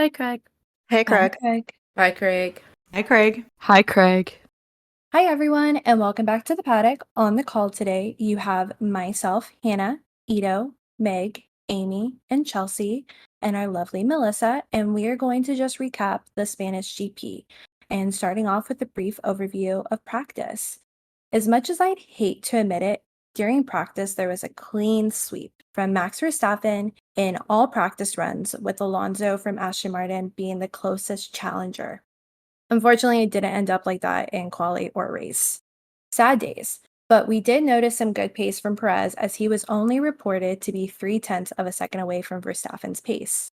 Hi, Craig. Hey, Hi, Craig. Craig. Hi, Craig. Hi, Craig. Hi, Craig. Hi, everyone, and welcome back to the paddock. On the call today, you have myself, Hannah, Ito, Meg, Amy, and Chelsea, and our lovely Melissa, and we are going to just recap the Spanish GP and starting off with a brief overview of practice. As much as I'd hate to admit it, during practice there was a clean sweep from Max Verstappen in all practice runs, with Alonso from Aston Martin being the closest challenger. Unfortunately, it didn't end up like that in quali or race. Sad days, but we did notice some good pace from Perez as he was only reported to be 3/10 of a second away from Verstappen's pace.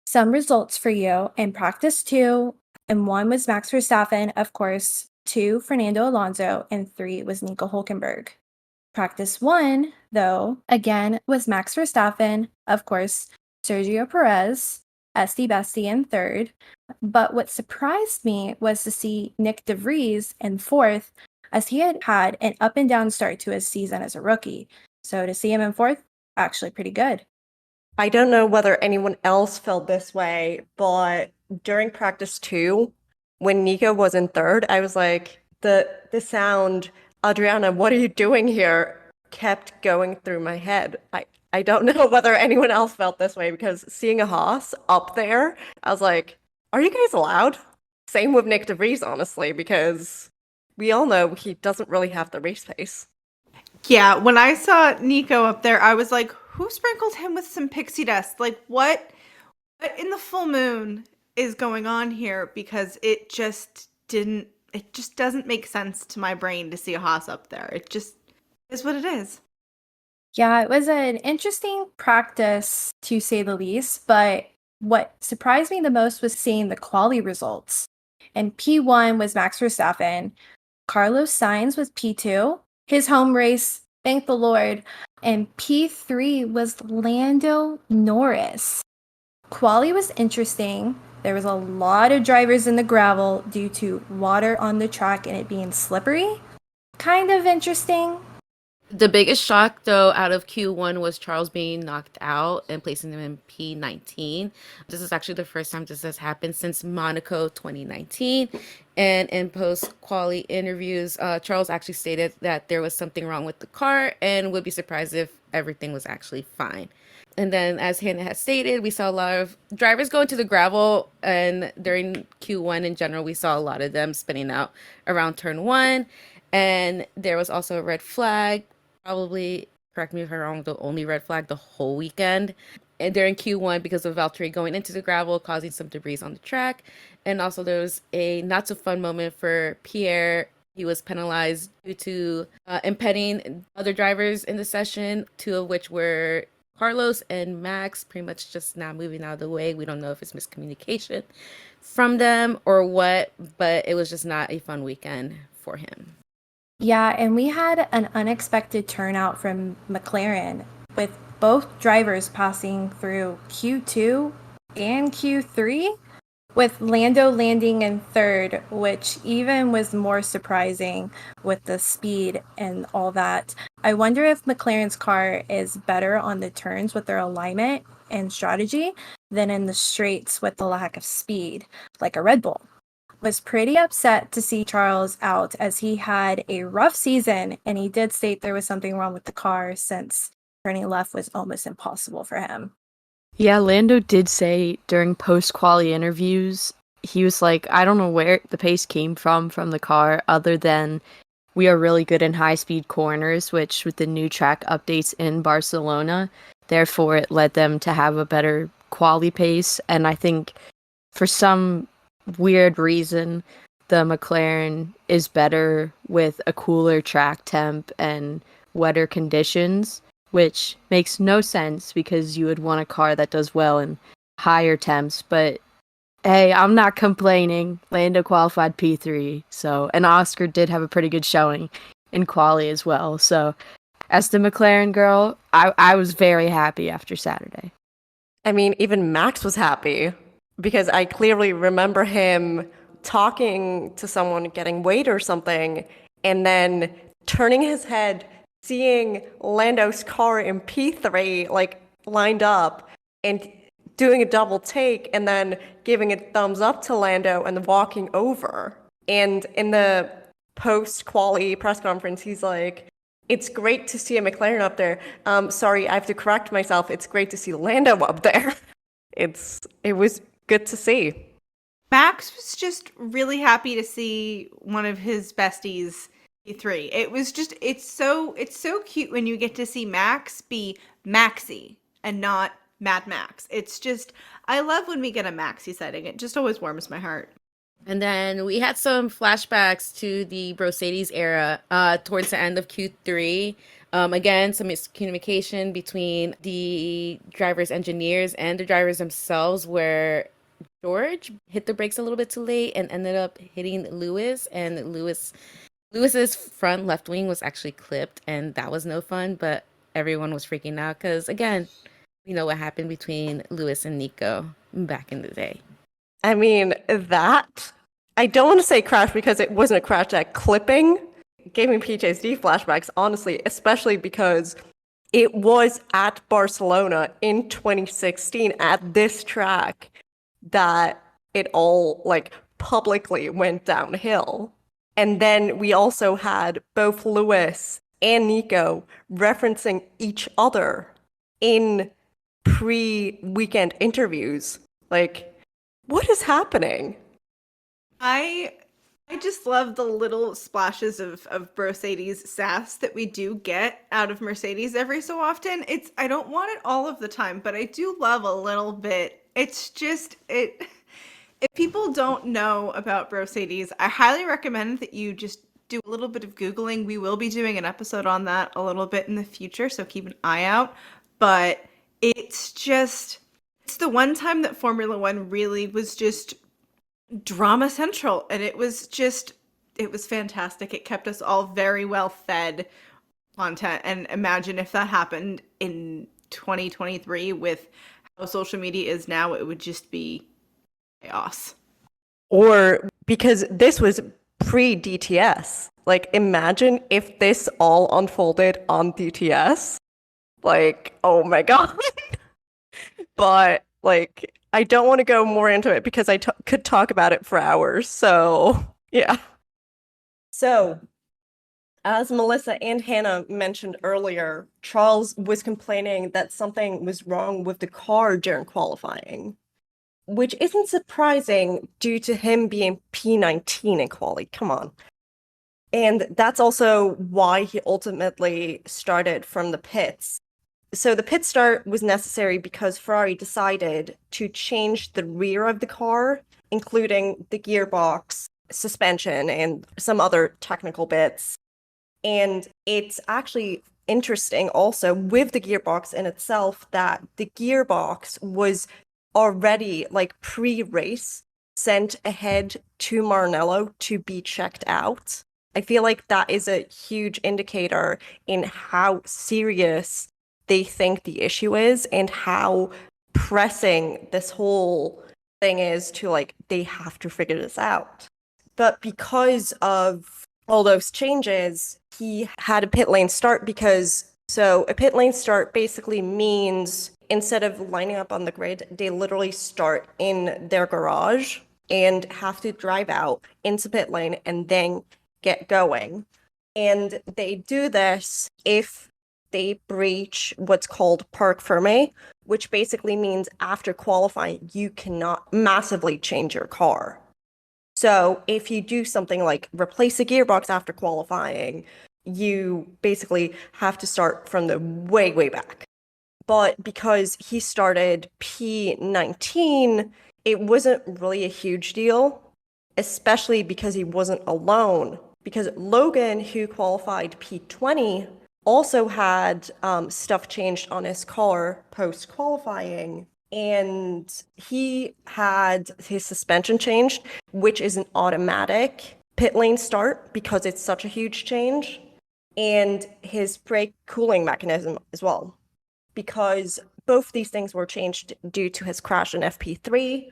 Some results for you in practice 2, and 1 was Max Verstappen, of course, 2 Fernando Alonso, and 3 was Nico Hulkenberg. Practice 1, though, again was Max Verstappen, of course, Sergio Perez, Esty Bestie in third. But what surprised me was to see Nick DeVries in fourth, as he had had an up and down start to his season as a rookie. So to see him in fourth, actually pretty good. I don't know whether anyone else felt this way, but during practice 2, when Nico was in third, I was like, the sound, Adriana, what are you doing here? Kept going through my head. I don't know whether anyone else felt this way because seeing a Haas up there, I was like, are you guys allowed? Same with Nick DeVries, honestly, because we all know he doesn't really have the race pace. Yeah, when I saw Nico up there, I was like, who sprinkled him with some pixie dust? Like, what in the full moon is going on here? Because it just doesn't make sense to my brain to see a Haas up there. It just is what it is. Yeah, it was an interesting practice to say the least, but what surprised me the most was seeing the quali results. And P1 was Max Verstappen, Carlos Sainz was P2, his home race, thank the Lord, and P3 was Lando Norris. Quali was interesting. There was a lot of drivers in the gravel due to water on the track and it being slippery. Kind of interesting. The biggest shock, though, out of Q1 was Charles being knocked out and placing him in P19. This is actually the first time this has happened since Monaco 2019. And in post-quali interviews, Charles actually stated that there was something wrong with the car and would be surprised if everything was actually fine. And then, as Hannah has stated, we saw a lot of drivers go into the gravel, and during Q1 in general, we saw a lot of them spinning out around turn 1. And there was also a red flag, probably, correct me if I'm wrong, the only red flag the whole weekend. And during Q1, because of Valtteri going into the gravel, causing some debris on the track. And also, there was a not so fun moment for Pierre. He was penalized due to impeding other drivers in the session, 2 of which were Carlos and Max, pretty much just not moving out of the way. We don't know if it's miscommunication from them or what, but it was just not a fun weekend for him. Yeah, and we had an unexpected turnout from McLaren, with both drivers passing through Q2 and Q3, with Lando landing in third, which even was more surprising with the speed and all that. I wonder if McLaren's car is better on the turns with their alignment and strategy than in the straights with the lack of speed, like a Red Bull. Was pretty upset to see Charles out as he had a rough season, and he did state there was something wrong with the car since turning left was almost impossible for him. Yeah, Lando did say during post-quali interviews, he was like, I don't know where the pace came from the car, other than we are really good in high-speed corners, which with the new track updates in Barcelona, therefore it led them to have a better quali pace. And I think for some weird reason, the McLaren is better with a cooler track temp and wetter conditions, which makes no sense because you would want a car that does well in higher temps. But hey, I'm not complaining. Lando qualified P3, so and Oscar did have a pretty good showing in quali as well. So as the McLaren girl, I was very happy after Saturday. I mean, even Max was happy because I clearly remember him talking to someone getting weight or something and then turning his head, seeing Lando's car in P3 like lined up and doing a double take and then giving a thumbs up to Lando and then walking over. And in the post-quali press conference, he's like, it's great to see a McLaren up there. Sorry, I have to correct myself. It's great to see Lando up there. It was good to see. Max was just really happy to see one of his besties E3. It's so cute when you get to see Max be Maxi and not Mad Max. It's just, I love when we get a Maxi sighting. It just always warms my heart. And then we had some flashbacks to the Mercedes era towards the end of Q3. Again, some miscommunication between the drivers' engineers and the drivers themselves, where George hit the brakes a little bit too late and ended up hitting Lewis. And Lewis's front left wing was actually clipped, and that was no fun. But everyone was freaking out because, again, we know what happened between Lewis and Nico back in the day. I mean, I don't want to say crash because it wasn't a crash, that clipping gave me PTSD flashbacks, honestly, especially because it was at Barcelona in 2016 at this track that it all like publicly went downhill. And then we also had both Lewis and Nico referencing each other in pre-weekend interviews. Like, what is happening? I just love the little splashes of Mercedes sass that we do get out of Mercedes every so often. I don't want it all of the time, but I do love a little bit. It's just if people don't know about Mercedes, I highly recommend that you just do a little bit of Googling. We will be doing an episode on that a little bit in the future, so keep an eye out. But it's the one time that Formula One really was just drama central, and it was fantastic. It kept us all very well fed content, and imagine if that happened in 2023 with how social media is now, it would just be chaos. Or because this was pre-DTS. Like, imagine if this all unfolded on DTS. Like, oh my God. But, like, I don't want to go more into it because I could talk about it for hours. So, yeah. So, as Melissa and Hannah mentioned earlier, Charles was complaining that something was wrong with the car during qualifying, which isn't surprising due to him being P19 in quali. Come on. And that's also why he ultimately started from the pits. So the pit start was necessary because Ferrari decided to change the rear of the car, including the gearbox, suspension, and some other technical bits. And it's actually interesting also with the gearbox in itself that the gearbox was already like pre-race sent ahead to Maranello to be checked out. I feel like that is a huge indicator in how serious they think the issue is and how pressing this whole thing is to like, they have to figure this out. But because of all those changes, he had a pit lane start so a pit lane start basically means instead of lining up on the grid, they literally start in their garage and have to drive out into pit lane and then get going. And they do this if they breach what's called parc fermé, which basically means after qualifying, you cannot massively change your car. So if you do something like replace a gearbox after qualifying, you basically have to start from the way, way back. But because he started P19, it wasn't really a huge deal, especially because he wasn't alone. Because Logan, who qualified P20, also had stuff changed on his car post-qualifying, and he had his suspension changed, which is an automatic pit lane start because it's such a huge change, and his brake cooling mechanism as well, because both these things were changed due to his crash in FP3,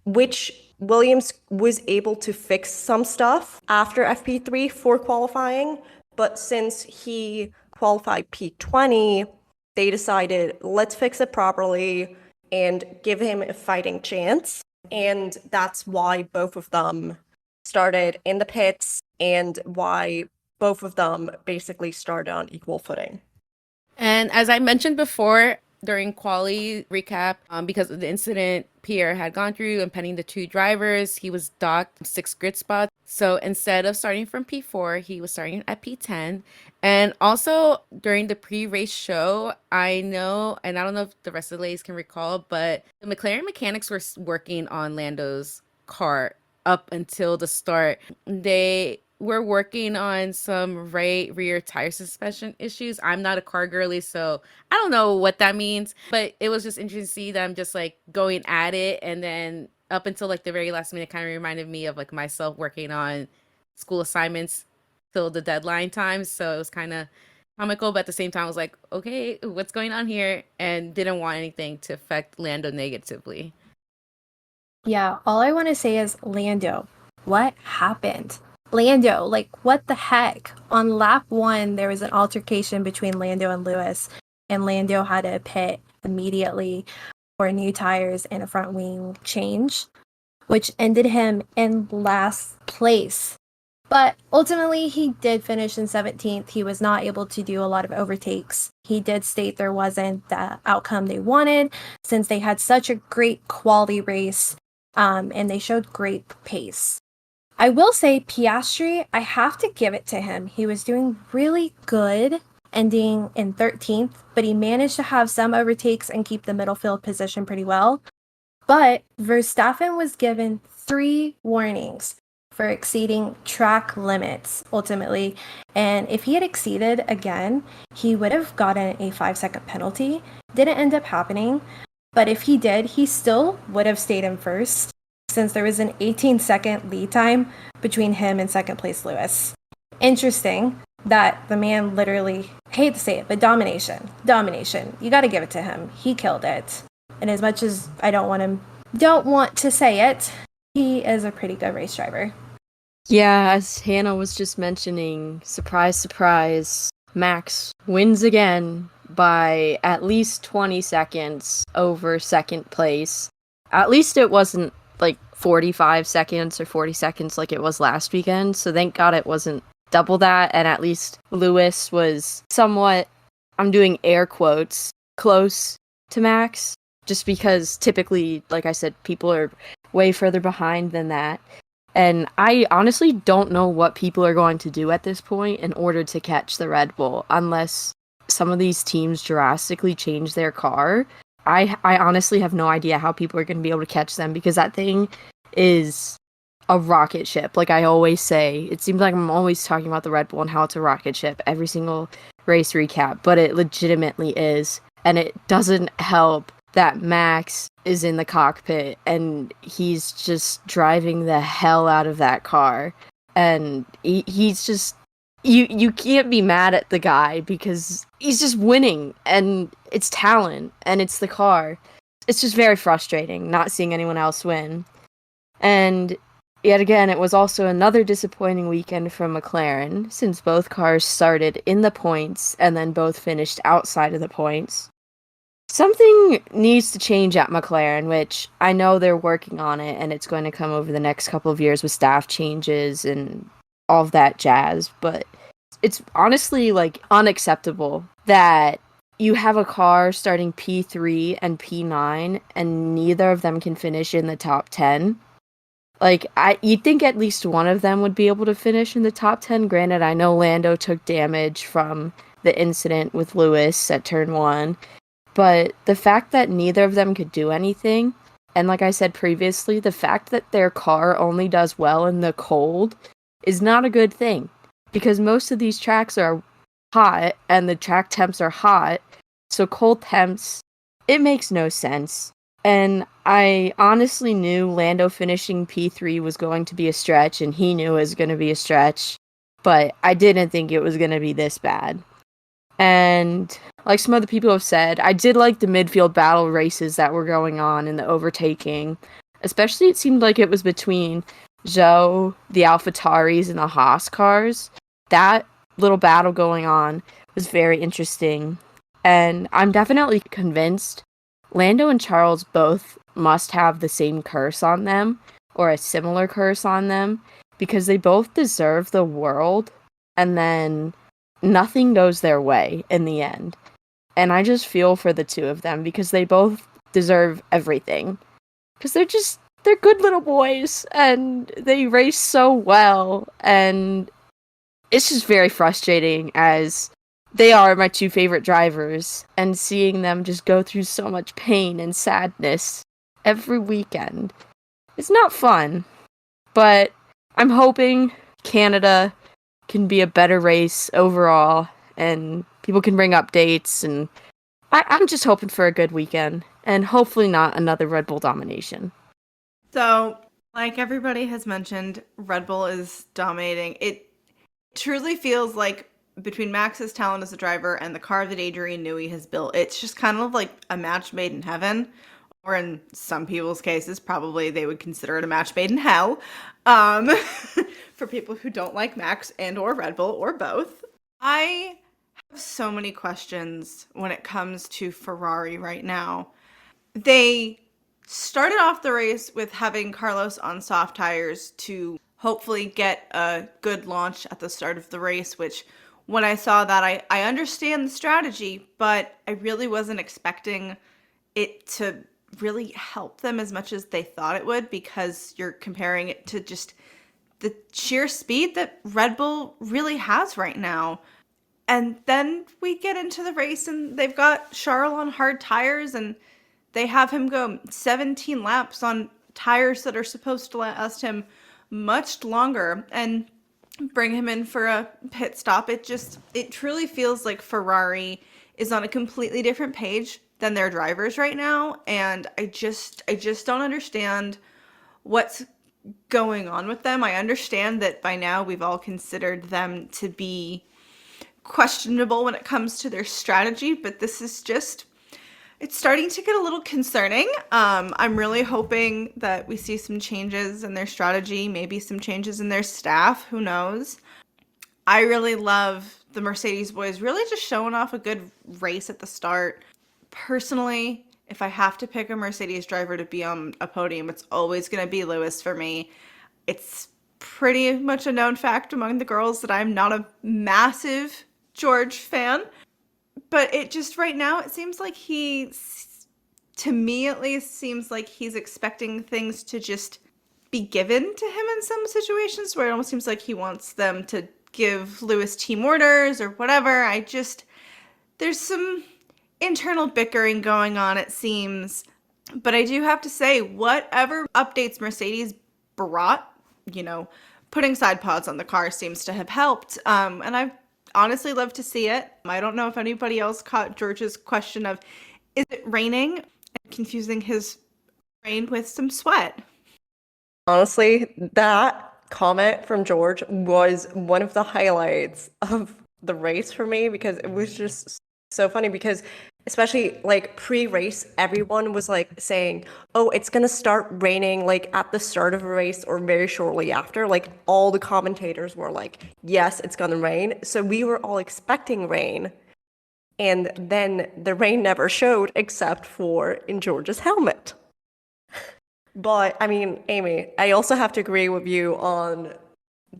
which Williams was able to fix some stuff after FP3 for qualifying, but since he qualified P20, they decided, let's fix it properly and give him a fighting chance. And that's why both of them started in the pits and why both of them basically started on equal footing. And as I mentioned before, during quali recap, because of the incident Pierre had gone through and penning the two drivers, he was docked 6 grid spots. So instead of starting from P4, he was starting at P10. And also during the pre-race show, I know, and I don't know if the rest of the ladies can recall, but the McLaren mechanics were working on Lando's car up until the start. They were working on some right rear tire suspension issues. I'm not a car girly, so I don't know what that means, but it was just interesting to see them just like going at it. And then up until like the very last minute, kind of reminded me of like myself working on school assignments till the deadline time. So it was kind of comical, but at the same time, I was like, okay, what's going on here? And didn't want anything to affect Lando negatively. Yeah, all I want to say is Lando, what happened? Lando, like, what the heck? On lap 1, there was an altercation between Lando and Lewis, and Lando had to pit immediately for new tires and a front wing change, which ended him in last place. But ultimately, he did finish in 17th. He was not able to do a lot of overtakes. He did state there wasn't the outcome they wanted since they had such a great quality race, and they showed great pace. I will say Piastri, I have to give it to him. He was doing really good, ending in 13th, but he managed to have some overtakes and keep the middle field position pretty well. But Verstappen was given 3 warnings for exceeding track limits, ultimately. And if he had exceeded again, he would have gotten a 5-second penalty. Didn't end up happening, but if he did, he still would have stayed in first, since there was an 18-second lead time between him and second place Lewis. Interesting that the man literally, I hate to say it, but domination. You got to give it to him. He killed it. And as much as I don't want to say it, he is a pretty good race driver. Yeah, as Hannah was just mentioning, surprise, surprise, Max wins again by at least 20 seconds over second place. At least it wasn't like 45 seconds or 40 seconds like it was last weekend, so thank God it wasn't double that, and at least Lewis was somewhat, I'm doing air quotes, close to Max, just because typically, like I said, people are way further behind than that. And I honestly don't know what people are going to do at this point in order to catch the Red Bull, unless some of these teams drastically change their car. I honestly have no idea how people are going to be able to catch them, because that thing is a rocket ship. Like I always say, it seems like I'm always talking about the Red Bull and how it's a rocket ship every single race recap, but it legitimately is. And it doesn't help that Max is in the cockpit and he's just driving the hell out of that car. And he's just, you can't be mad at the guy because he's just winning, and it's talent and it's the car. It's just very frustrating not seeing anyone else win. And yet again, it was also another disappointing weekend for McLaren, since both cars started in the points and then both finished outside of the points. Something needs to change at McLaren, which I know they're working on it, and it's going to come over the next couple of years with staff changes and all of that jazz, but it's honestly like unacceptable that you have a car starting P3 and P9 and neither of them can finish in the top 10. Like, you'd think at least one of them would be able to finish in the top 10. Granted, I know Lando took damage from the incident with Lewis at turn 1, but the fact that neither of them could do anything, and like I said previously, the fact that their car only does well in the cold is not a good thing, because most of these tracks are hot and the track temps are hot, so cold temps, it makes no sense. And I honestly knew Lando finishing P3 was going to be a stretch, and he knew it was going to be a stretch, but I didn't think it was going to be this bad. And like some other people have said, I did like the midfield battle races that were going on in the overtaking. Especially it seemed like it was between Zhou, the AlphaTauris, and the Haas cars. That little battle going on was very interesting. And I'm definitely convinced Lando and Charles both must have the same curse on them, or a similar curse on them, because they both deserve the world, and then nothing goes their way in the end. And I just feel for the two of them, because they both deserve everything. Because they're good little boys, and they race so well, and it's just very frustrating as they are my two favorite drivers, and seeing them just go through so much pain and sadness every weekend. It's not fun, but I'm hoping Canada can be a better race overall, and people can bring updates, and I'm just hoping for a good weekend, and hopefully not another Red Bull domination. So, like everybody has mentioned, Red Bull is dominating. It truly feels like between Max's talent as a driver and the car that Adrian Newey has built, it's just kind of like a match made in heaven. Or in some people's cases, probably they would consider it a match made in hell. Um, for people who don't like Max and or Red Bull or both. I have so many questions when it comes to Ferrari right now. They started off the race with having Carlos on soft tires to hopefully get a good launch at the start of the race, which when I saw that, I understand the strategy, but I really wasn't expecting it to really help them as much as they thought it would, because you're comparing it to just the sheer speed that Red Bull really has right now. And then we get into the race and they've got Charles on hard tires, and they have him go 17 laps on tires that are supposed to last him much longer and bring him in for a pit stop. It truly feels like Ferrari is on a completely different page than their drivers right now, and I just don't understand what's going on with them. I understand that by now we've all considered them to be questionable when it comes to their strategy, but this is just, it's starting to get a little concerning. I'm really hoping that we see some changes in their strategy, maybe some changes in their staff, who knows. I really love the Mercedes boys really just showing off a good race at the start. Personally, if I have to pick a Mercedes driver to be on a podium, it's always going to be Lewis for me. It's pretty much a known fact among the girls that I'm not a massive George fan, but it just right now, it seems like to me at least, seems like he's expecting things to just be given to him in some situations, where it almost seems like he wants them to give Lewis team orders or whatever. There's some internal bickering going on, it seems. But I do have to say, whatever updates Mercedes brought, putting side pods on the car seems to have helped. And I honestly love to see it. I don't know if anybody else caught George's question of, is it raining? And confusing his rain with some sweat. Honestly, that comment from George was one of the highlights of the race for me, because it was just so funny, because especially like pre-race, everyone was like saying, oh, it's gonna start raining like at the start of a race or very shortly after. Like all the commentators were like, yes, it's gonna rain. So we were all expecting rain. And then the rain never showed except for in George's helmet. But I mean, Amy, I also have to agree with you on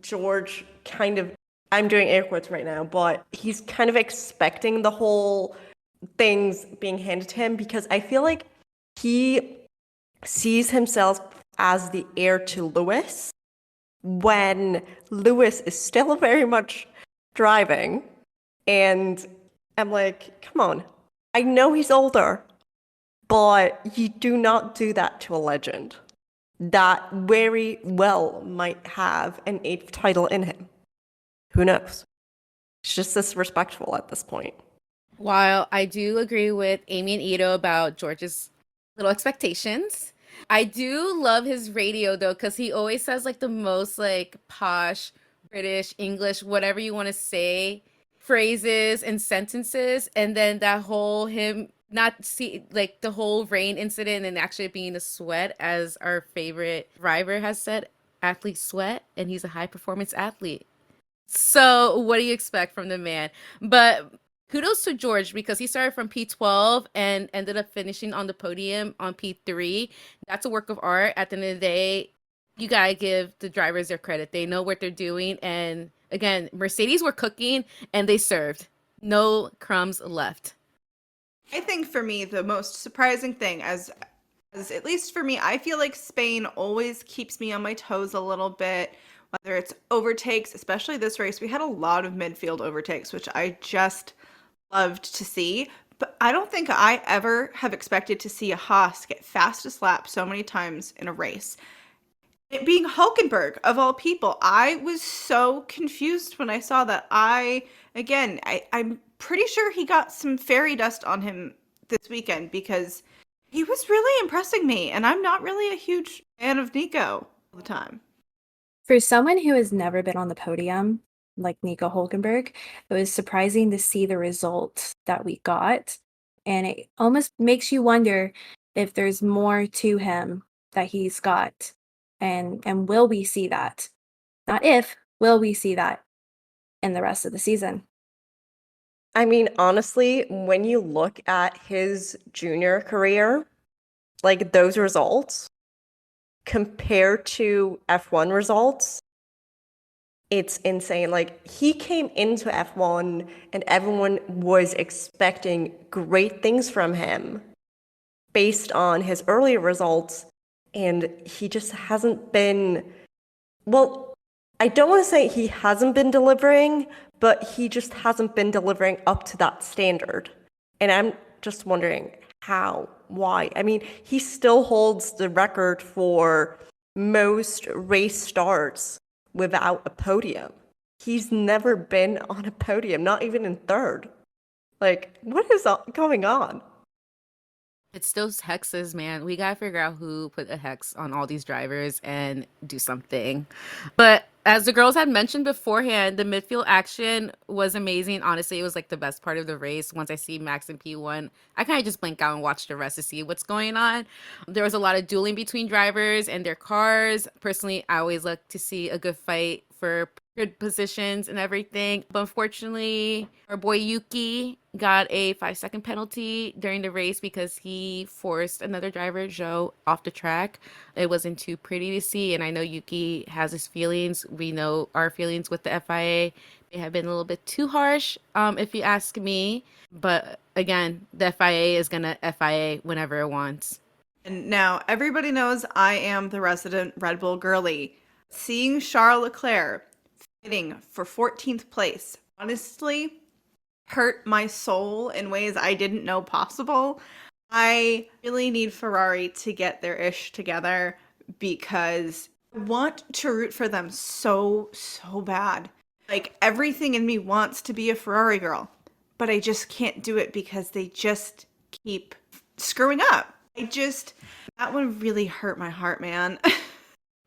George kind of, I'm doing air quotes right now, but he's kind of expecting the whole things being handed to him, because I feel like he sees himself as the heir to Lewis when Lewis is still very much driving. And I'm like, come on, I know he's older, but you do not do that to a legend that very well might have an 8th title in him. Who knows? It's just disrespectful at this point. While I do agree with Amy and Ito about George's little expectations, I do love his radio though, because he always says like the most like posh British English, whatever you want to say, phrases and sentences, and then that whole him not see like the whole rain incident and actually being a sweat, as our favorite driver has said, athlete sweat, and he's a high performance athlete. So what do you expect from the man? But kudos to George because he started from P12 and ended up finishing on the podium on P3. That's a work of art. At the end of the day, you gotta give the drivers their credit. They know what they're doing. And again, Mercedes were cooking and they served. No crumbs left. I think for me, the most surprising thing, as at least for me, I feel like Spain always keeps me on my toes a little bit, whether it's overtakes, especially this race. We had a lot of midfield overtakes, which I just loved to see. But I don't think I ever have expected to see a Haas get fastest lap so many times in a race. It being Hulkenberg of all people, I was so confused when I saw that. I'm pretty sure he got some fairy dust on him this weekend because he was really impressing me, and I'm not really a huge fan of Nico all the time. For someone who has never been on the podium, like Nico Hulkenberg, it was surprising to see the results that we got. And it almost makes you wonder if there's more to him that he's got. And will we see that? Not if, will we see that in the rest of the season? I mean, honestly, when you look at his junior career, like those results compared to F1 results, it's insane. Like he came into F1 and everyone was expecting great things from him based on his earlier results, and he just hasn't been, well, I don't want to say he hasn't been delivering, but he just hasn't been delivering up to that standard. And I'm just wondering how, why? I mean, he still holds the record for most race starts without a podium. He's never been on a podium, not even in third. Like, what is going on? It's those hexes, man. We gotta figure out who put a hex on all these drivers and do something. But as the girls had mentioned beforehand, the midfield action was amazing. Honestly, it was like the best part of the race. Once I see Max and P1, I kind of just blink out and watch the rest to see what's going on. There was a lot of dueling between drivers and their cars. Personally, I always like to see a good fight for good positions and everything. But unfortunately, our boy Yuki got a 5-second penalty during the race because he forced another driver, Joe, off the track. It wasn't too pretty to see, and I know Yuki has his feelings. We know our feelings with the FIA. They have been a little bit too harsh, if you ask me. But again, the FIA is gonna FIA whenever it wants. And now everybody knows I am the resident Red Bull girly. Seeing Charles Leclerc fighting for 14th place honestly hurt my soul in ways I didn't know possible. I really need Ferrari to get their ish together because I want to root for them so, so bad. Like everything in me wants to be a Ferrari girl, but I just can't do it because they just keep screwing up. That one really hurt my heart, man.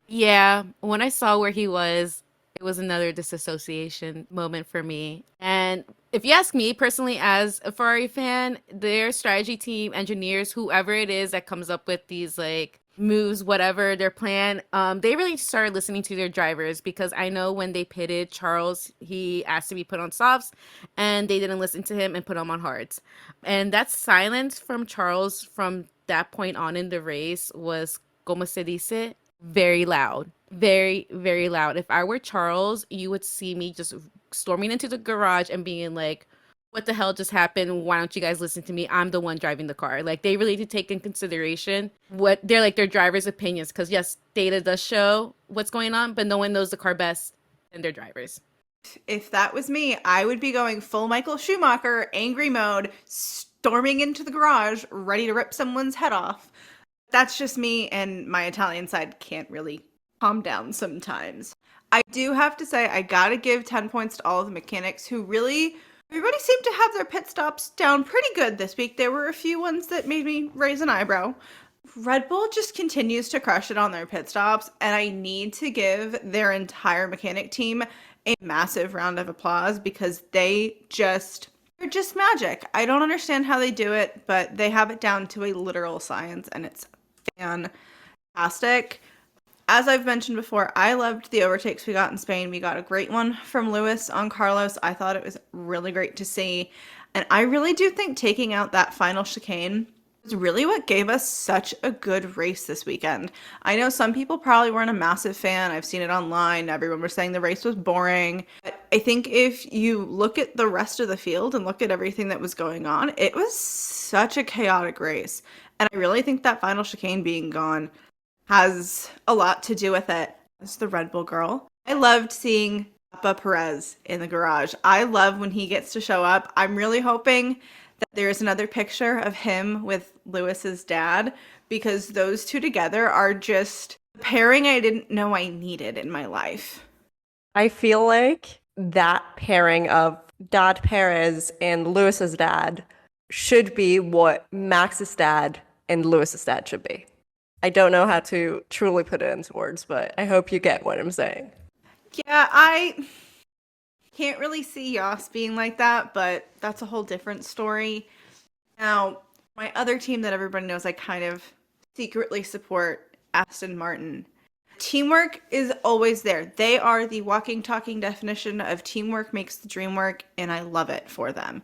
Yeah, when I saw where he was, it was another disassociation moment for me. And if you ask me personally, as a Ferrari fan, their strategy team, engineers, whoever it is that comes up with these like moves, whatever their plan, they really started listening to their drivers because I know when they pitted Charles, he asked to be put on softs and they didn't listen to him and put him on hards. And that silence from Charles from that point on in the race was, como se dice, very loud. Very, very loud. If I were Charles, you would see me just storming into the garage and being like, what the hell just happened? Why don't you guys listen to me? I'm the one driving the car. Like, they really did take in consideration what they're like their driver's opinions. Because, yes, data does show what's going on, but no one knows the car best than their drivers. If that was me, I would be going full Michael Schumacher, angry mode, storming into the garage, ready to rip someone's head off. That's just me, and my Italian side can't really calm down sometimes. I do have to say, I gotta give 10 points to all of the mechanics who really, everybody seemed to have their pit stops down pretty good this week. There were a few ones that made me raise an eyebrow. Red Bull just continues to crush it on their pit stops, and I need to give their entire mechanic team a massive round of applause because they're just magic. I don't understand how they do it, but they have it down to a literal science, and it's fantastic. As I've mentioned before, I loved the overtakes we got in Spain. We got a great one from Lewis on Carlos. I thought it was really great to see. And I really do think taking out that final chicane was really what gave us such a good race this weekend. I know some people probably weren't a massive fan. I've seen it online. Everyone was saying the race was boring. But I think if you look at the rest of the field and look at everything that was going on, it was such a chaotic race. And I really think that final chicane being gone has a lot to do with it. As the Red Bull girl, I loved seeing Papa Perez in the garage. I love when he gets to show up. I'm really hoping that there's another picture of him with Lewis's dad, because those two together are just the pairing I didn't know I needed in my life. I feel like that pairing of Dad Perez and Lewis's dad should be what Max's dad and Lewis's dad should be. I don't know how to truly put it into words, but I hope you get what I'm saying. Yeah, I can't really see Yas being like that, but that's a whole different story. Now, my other team that everybody knows I kind of secretly support, Aston Martin. Teamwork is always there. They are the walking, talking definition of teamwork makes the dream work, and I love it for them.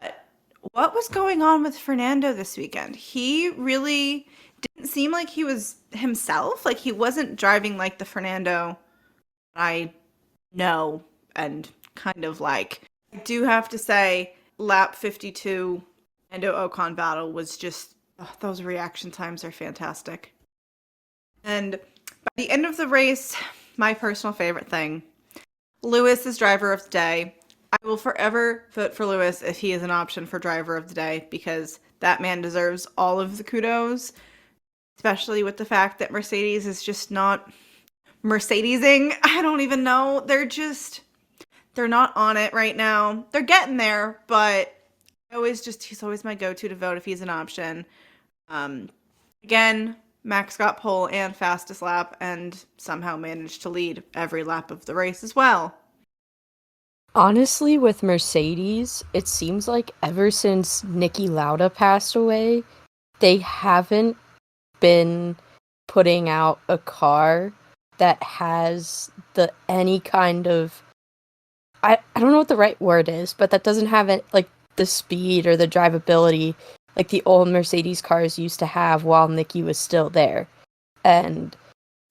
But what was going on with Fernando this weekend? He really didn't seem like he was himself. Like, he wasn't driving like the Fernando I know and kind of like. I do have to say, lap 52 Fernando Ocon battle was just, those reaction times are fantastic. And by the end of the race, my personal favorite thing, Lewis is driver of the day. I will forever vote for Lewis if he is an option for driver of the day, because that man deserves all of the kudos, especially with the fact that Mercedes is just not Mercedesing. I don't even know. They're not on it right now. They're getting there, but he's always my go-to to vote if he's an option. Again, Max got pole and fastest lap and somehow managed to lead every lap of the race as well. Honestly, with Mercedes, it seems like ever since Niki Lauda passed away, they haven't been putting out a car that has any kind of, I don't know what the right word is, but that doesn't have it, like the speed or the drivability like the old Mercedes cars used to have while Niki was still there. And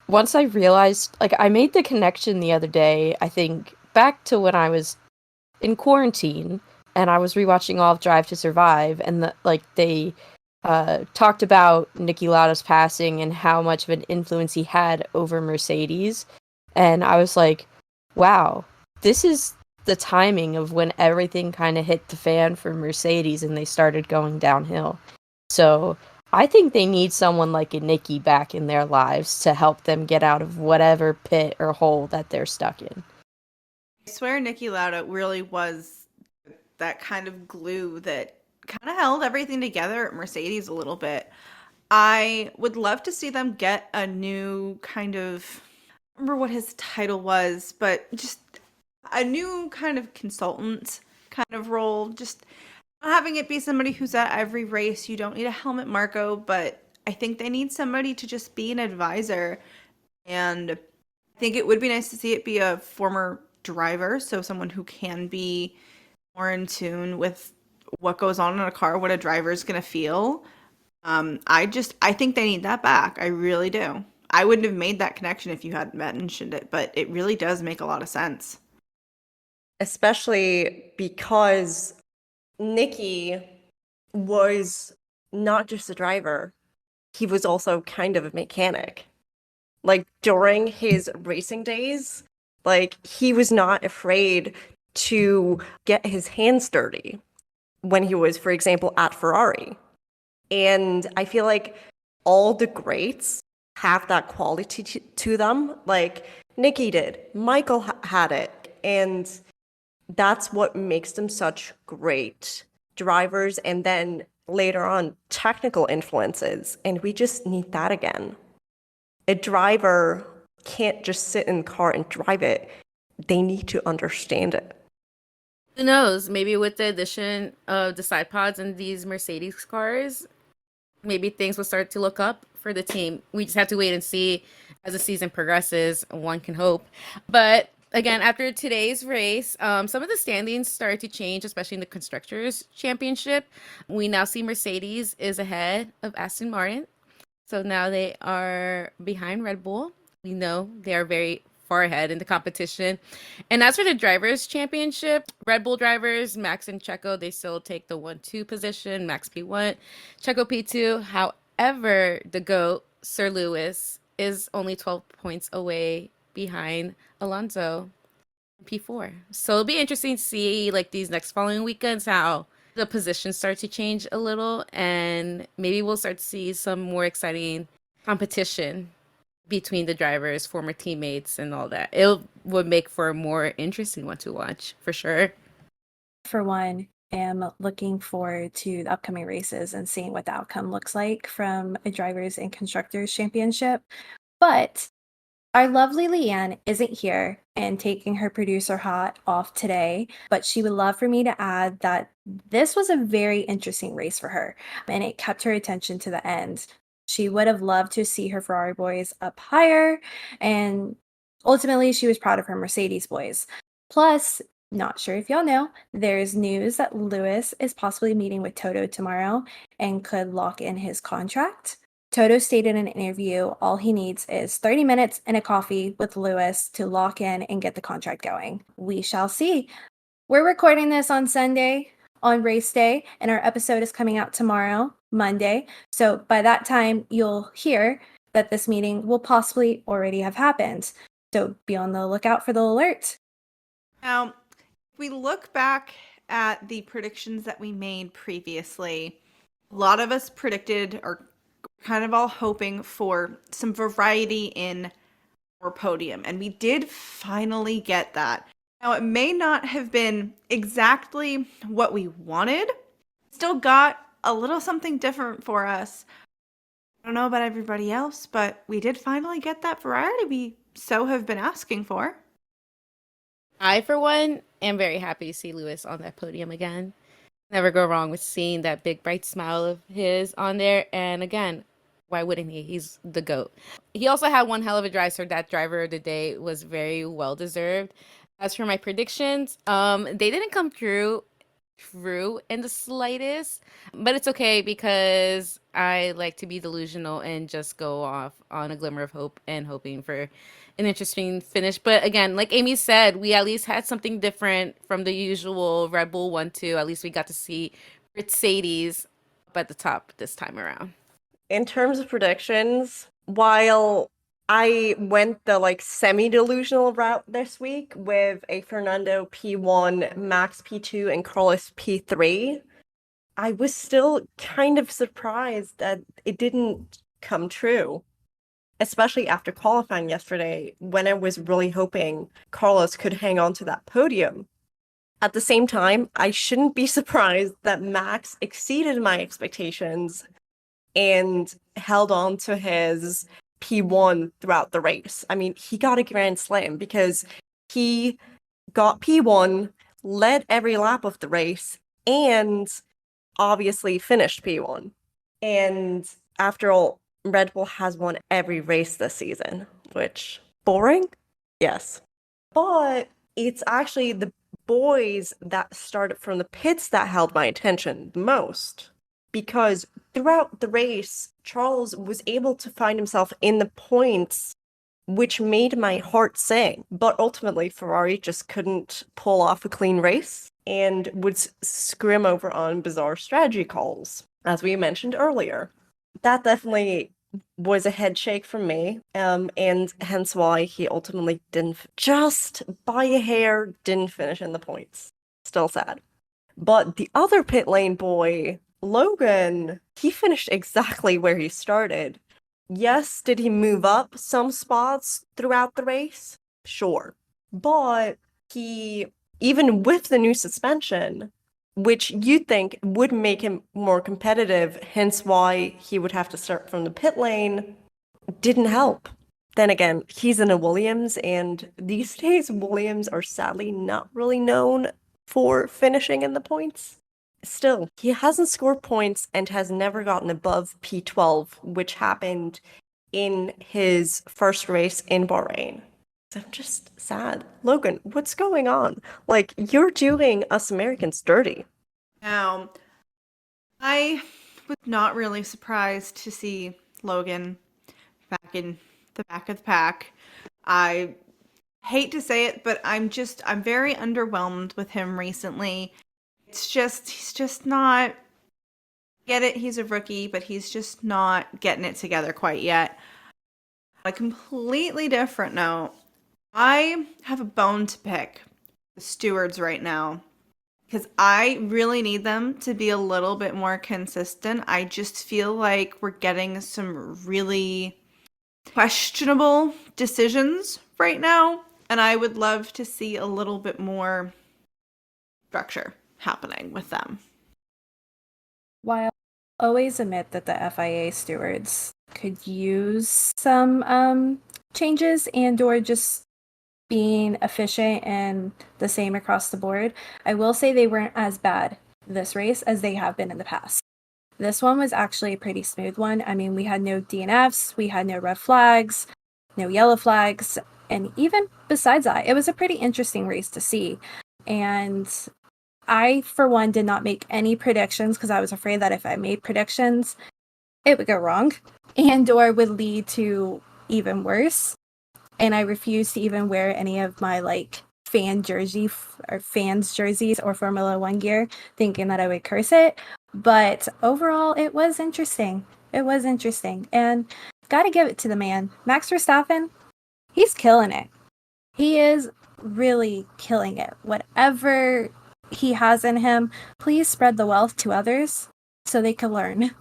once I realized, like, I made the connection the other day, I think back to when I was in quarantine and I was rewatching all of Drive to Survive, and they talked about Niki Lauda's passing and how much of an influence he had over Mercedes. And I was like, wow, this is the timing of when everything kind of hit the fan for Mercedes and they started going downhill. So I think they need someone like a Niki back in their lives to help them get out of whatever pit or hole that they're stuck in. I swear Niki Lauda really was that kind of glue that kind of held everything together at Mercedes a little bit. I would love to see them get a new kind of, I don't remember what his title was, but just a new kind of consultant kind of role. Just not having it be somebody who's at every race. You don't need a helmet Marco, but I think they need somebody to just be an advisor. And I think it would be nice to see it be a former driver, so someone who can be more in tune with what goes on in a car, what a driver is going to feel. I think they need that back. I really do. I wouldn't have made that connection if you hadn't mentioned it, but it really does make a lot of sense. Especially because Niki was not just a driver, he was also kind of a mechanic. Like during his racing days, like he was not afraid to get his hands dirty when he was, for example, at Ferrari. And I feel like all the greats have that quality to them. Like Niki did, Michael had it. And that's what makes them such great drivers. And then later on, technical influences. And we just need that again. A driver can't just sit in the car and drive it. They need to understand it. Who knows? Maybe with the addition of the side pods in these Mercedes cars, maybe things will start to look up for the team. We just have to wait and see as the season progresses. One can hope. But Again, after today's race, some of the standings started to change, especially in the Constructors' Championship. We now see Mercedes is ahead of Aston Martin. So now they are behind Red Bull. We know they are very far ahead in the competition. And as for the Drivers' Championship, Red Bull drivers, Max and Checo, they still take the 1-2 position. Max P1, Checo P2. However, the GOAT, Sir Lewis, is only 12 points away behind Alonso P4. So it'll be interesting to see like these next following weekends how the positions start to change a little, and maybe we'll start to see some more exciting competition between the drivers, former teammates, and all that. It would make for a more interesting one to watch for sure. For one, am looking forward to the upcoming races and seeing what the outcome looks like from a drivers and constructors championship. But our lovely Leanne isn't here and taking her producer hat off today, but she would love for me to add that this was a very interesting race for her and it kept her attention to the end. She would have loved to see her Ferrari boys up higher, and ultimately she was proud of her Mercedes boys. Plus, not sure if y'all know, there's news that Lewis is possibly meeting with Toto tomorrow and could lock in his contract. Toto stated in an interview all he needs is 30 minutes and a coffee with Lewis to lock in and get the contract going. We shall see. We're recording this on Sunday on race day, and our episode is coming out tomorrow, Monday. So by that time, you'll hear that this meeting will possibly already have happened. So be on the lookout for the alert. Now, if we look back at the predictions that we made previously, a lot of us predicted or kind of all hoping for some variety in our podium, and we did finally get that. Now, it may not have been exactly what we wanted, still got a little something different for us. I don't know about everybody else, but we did finally get that variety we so have been asking for. I, for one, am very happy to see Lewis on that podium again. Never go wrong with seeing that big bright smile of his on there. And again, why wouldn't he? He's the GOAT. He also had one hell of a drive, so that driver of the day was very well deserved. As for my predictions, they didn't come true in the slightest, but it's okay because I like to be delusional and just go off on a glimmer of hope and hoping for an interesting finish. But again, like Amy said, we at least had something different from the usual Red Bull 1-2. At least we got to see Mercedes up at the top this time around. In terms of predictions, while I went the like semi-delusional route this week with a Fernando P1, Max P2, and Carlos P3, I was still kind of surprised that it didn't come true, especially after qualifying yesterday when I was really hoping Carlos could hang on to that podium. At the same time, I shouldn't be surprised that Max exceeded my expectations and held on to his P1 throughout the race. I mean, he got a grand slam because he got P1, led every lap of the race, and obviously finished P1. And after all, Red Bull has won every race this season, which boring? Yes. But it's actually the boys that started from the pits that held my attention the most. Because throughout the race, Charles was able to find himself in the points, which made my heart sing. But ultimately, Ferrari just couldn't pull off a clean race and would scrim over on bizarre strategy calls, as we mentioned earlier. That definitely was a head shake from me, and hence why he ultimately didn't, just by a hair, didn't finish in the points. Still sad. But the other pit lane boy, Logan, he finished exactly where he started. Yes, did he move up some spots throughout the race? Sure. But he, even with the new suspension, which you'd think would make him more competitive, hence why he would have to start from the pit lane, didn't help. Then again, he's in a Williams, and these days Williams are sadly not really known for finishing in the points. Still, he hasn't scored points and has never gotten above P12, which happened in his first race in Bahrain. I'm just sad. Logan, what's going on? Like, you're doing us Americans dirty. Now, I was not really surprised to see Logan back in the back of the pack. I hate to say it, but I'm very underwhelmed with him recently. He's just not, get it, he's a rookie, but he's just not getting it together quite yet. On a completely different note, I have a bone to pick with the stewards right now because I really need them to be a little bit more consistent. I just feel like we're getting some really questionable decisions right now, and I would love to see a little bit more structure happening with them. While I always admit that the FIA stewards could use some changes and or just being efficient and the same across the board, I will say they weren't as bad this race as they have been in the past. This one was actually a pretty smooth one. I mean, we had no DNFs, we had no red flags, no yellow flags, and even besides that, it was a pretty interesting race to see. And I, for one, did not make any predictions because I was afraid that if I made predictions, it would go wrong and or would lead to even worse. And I refused to even wear any of my fans jerseys or Formula One gear, thinking that I would curse it. But overall, it was interesting. It was interesting. And gotta give it to the man. Max Verstappen, he's killing it. He is really killing it. Whatever he has in him, please spread the wealth to others so they can learn.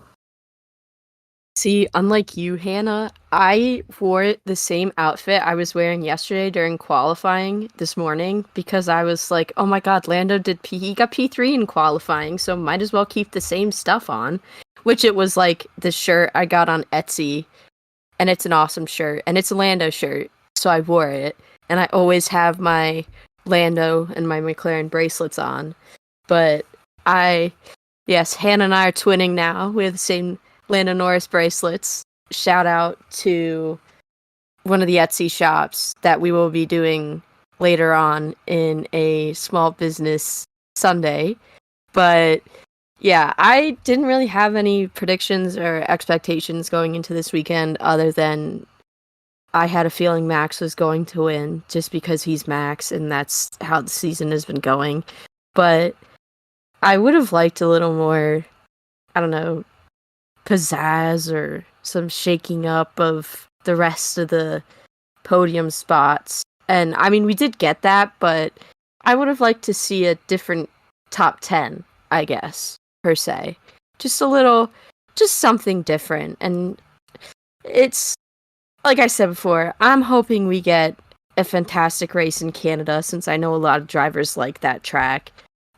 See, unlike you, Hannah, I wore the same outfit I was wearing yesterday during qualifying this morning because I was like, oh my god, Lando he got P3 in qualifying, so might as well keep the same stuff on. Which it was like the shirt I got on Etsy, and it's an awesome shirt, and it's a Lando shirt, so I wore it. And I always have my Lando and my McLaren bracelets on. But yes, Hannah and I are twinning now. We have the same Lando Norris bracelets. Shout out to one of the Etsy shops that we will be doing later on in a small business Sunday. But yeah, I didn't really have any predictions or expectations going into this weekend other than I had a feeling Max was going to win just because he's Max and that's how the season has been going. But I would have liked a little more, I don't know, pizzazz or some shaking up of the rest of the podium spots. And I mean, we did get that, but I would have liked to see a different top 10, I guess, per se. Just something different. And it's, like I said before, I'm hoping we get a fantastic race in Canada since I know a lot of drivers like that track.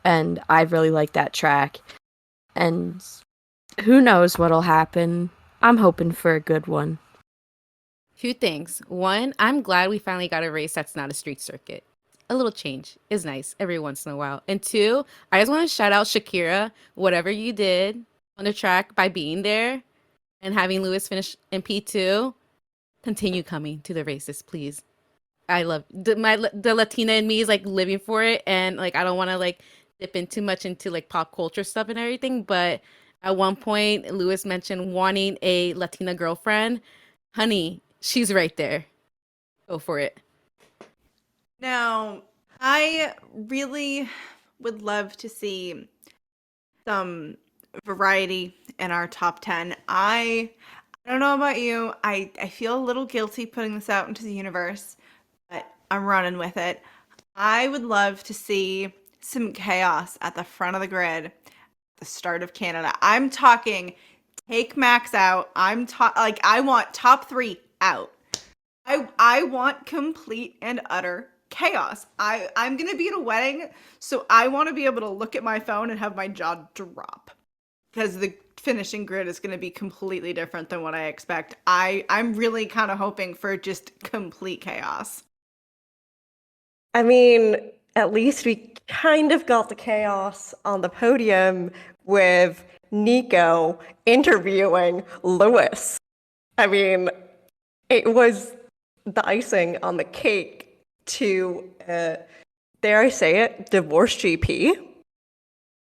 And I really like that track. And who knows what'll happen. I'm hoping for a good one. Few things. One, I'm glad we finally got a race that's not a street circuit. A little change is nice every once in a while. And two, I just want to shout out Shakira, whatever you did on the track by being there and having Lewis finish in P2. Continue coming to the races, please. I love the Latina in me is like living for it, and like I don't want to like dip in too much into like pop culture stuff and everything, but at one point Lewis mentioned wanting a Latina girlfriend. Honey, she's right there. Go for it. Now, I really would love to see some variety in our top 10. I don't know about you. I feel a little guilty putting this out into the universe, but I'm running with it. I would love to see some chaos at the front of the grid at the start of Canada. I'm talking take Max out. I want top 3 out. I want complete and utter chaos. I'm going to be at a wedding, so I want to be able to look at my phone and have my jaw drop because the finishing grid is going to be completely different than what I expect. I'm really kind of hoping for just complete chaos. I mean, at least we kind of got the chaos on the podium with Nico interviewing Lewis. I mean, it was the icing on the cake to, dare I say it, divorce GP.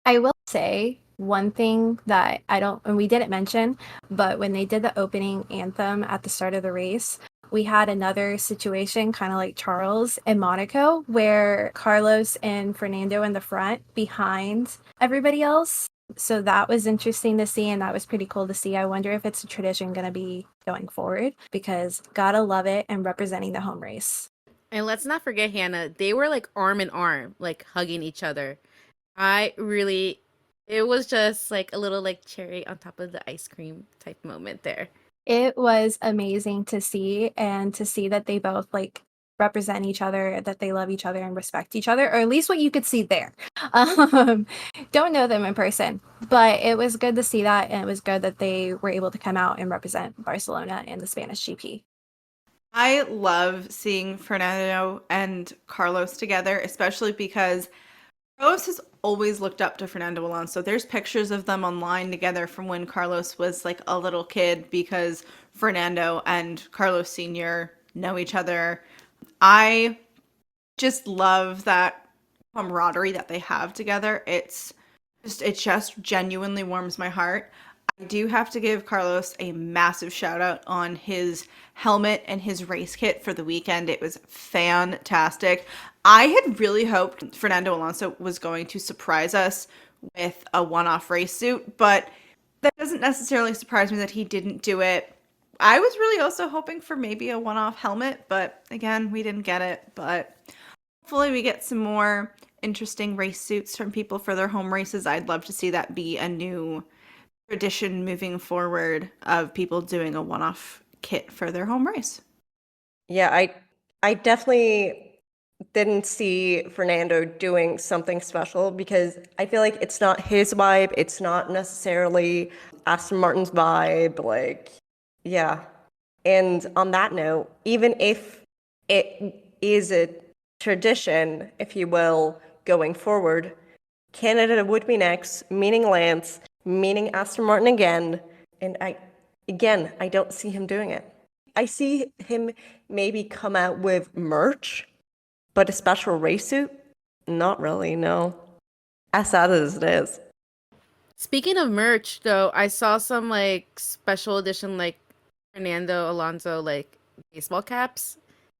I will say one thing that and we didn't mention, but when they did the opening anthem at the start of the race, we had another situation, kind of like Charles and Monaco, where Carlos and Fernando in the front behind everybody else. So that was interesting to see, and that was pretty cool to see. I wonder if it's a tradition going to be going forward, because gotta love it and representing the home race. And let's not forget, Hannah, they were like arm in arm, like hugging each other. It was just like a little like cherry on top of the ice cream type moment there. It was amazing to see, and to see that they both like represent each other, that they love each other and respect each other, or at least what you could see there. Don't know them in person, but it was good to see that, and it was good that they were able to come out and represent Barcelona in the Spanish GP. I love seeing Fernando and Carlos together, especially because Carlos has always looked up to Fernando Alonso. There's pictures of them online together from when Carlos was like a little kid, because Fernando and Carlos Sr. know each other. I just love that camaraderie that they have together. It just genuinely warms my heart. I do have to give Carlos a massive shout out on his helmet and his race kit for the weekend. It was fantastic. I had really hoped Fernando Alonso was going to surprise us with a one-off race suit, but that doesn't necessarily surprise me that he didn't do it. I was really also hoping for maybe a one-off helmet, but again, we didn't get it. But hopefully we get some more interesting race suits from people for their home races. I'd love to see that be a new tradition moving forward, of people doing a one-off kit for their home race. Yeah, I definitely didn't see Fernando doing something special, because I feel like it's not his vibe. It's not necessarily Aston Martin's vibe. Like, yeah. And on that note, even if it is a tradition, if you will, going forward, Canada would be next, meaning Lance, meaning Aston Martin again. And I don't see him doing it. I see him maybe come out with merch, but a special race suit? Not really, no. As sad as it is. Speaking of merch, though, I saw some like special edition like Fernando Alonso like baseball caps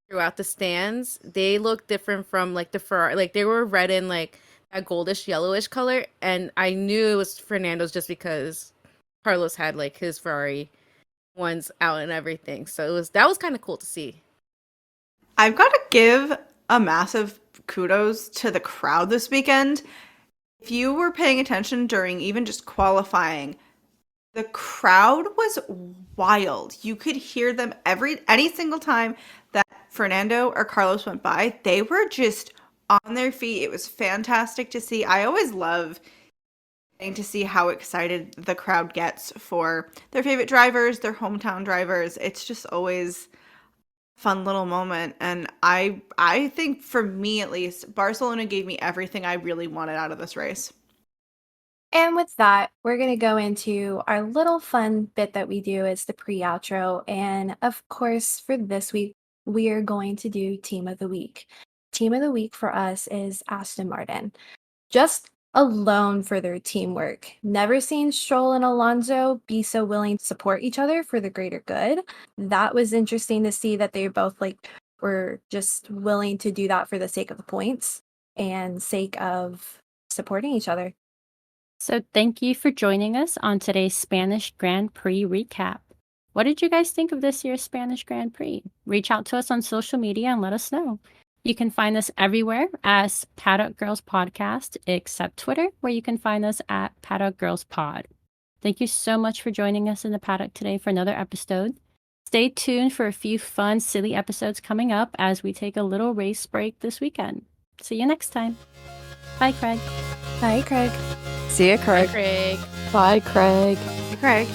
throughout the stands. They look different from like the Ferrari. Like they were red and like a goldish yellowish color, and I knew it was Fernando's just because Carlos had like his Ferrari ones out and everything. So that was kind of cool to see. I've got to give a massive kudos to the crowd this weekend. If you were paying attention during even just qualifying, the crowd was wild. You could hear them any single time that Fernando or Carlos went by. They were just on their feet. It was fantastic to see. I always love getting to see how excited the crowd gets for their favorite drivers, their hometown drivers. It's just always a fun little moment. And I think, for me at least, Barcelona gave me everything I really wanted out of this race. And with that, we're going to go into our little fun bit that we do as the pre-outro. And of course, for this week, we are going to do Team of the Week. Team of the Week for us is Aston Martin. Just alone for their teamwork. Never seen Stroll and Alonso be so willing to support each other for the greater good. That was interesting to see, that they both were just willing to do that for the sake of the points and sake of supporting each other. So thank you for joining us on today's Spanish Grand Prix recap. What did you guys think of this year's Spanish Grand Prix? Reach out to us on social media and let us know. You can find us everywhere as Paddock Girls Podcast, except Twitter, where you can find us at Paddock Girls Pod. Thank you so much for joining us in the paddock today for another episode. Stay tuned for a few fun, silly episodes coming up as we take a little race break this weekend. See you next time. Bye, Craig. Bye, Craig. See you, Craig. Craig. Bye, Craig. Craig.